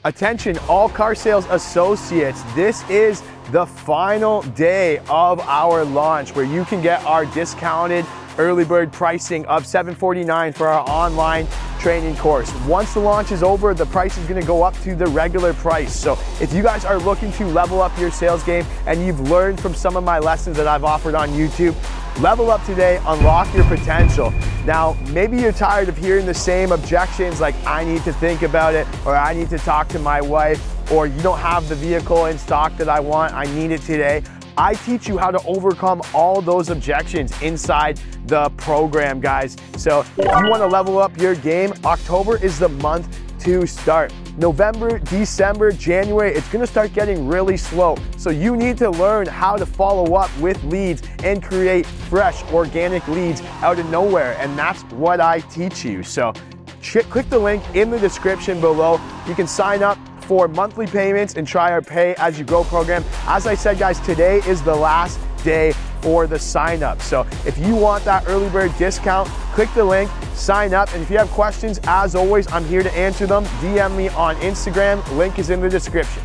Attention, all car sales associates, this is the final day of our launch where you can get our discounted early bird pricing of $749 for our online training course. Once the launch is over, the price is going to go up to the regular price. So if you guys are looking to level up your sales game and you've learned from some of my lessons that I've offered on YouTube, level up today, unlock your potential. Now, maybe you're tired of hearing the same objections like I need to think about it, or I need to talk to my wife, or you don't have the vehicle in stock that I want, I need it today. I teach you how to overcome all those objections inside the program, guys. So if you want to level up your game, October is the month to start. November, December, January, it's gonna start getting really slow. So you need to learn how to follow up with leads and create fresh, organic leads out of nowhere. And that's what I teach you. So click the link in the description below. You can sign up for monthly payments and try our Pay As You Grow program. As I said, guys, today is the last day for the sign up. So if you want that early bird discount, click the link, sign up. And if you have questions, as always, I'm here to answer them. DM me on Instagram. Link is in the description.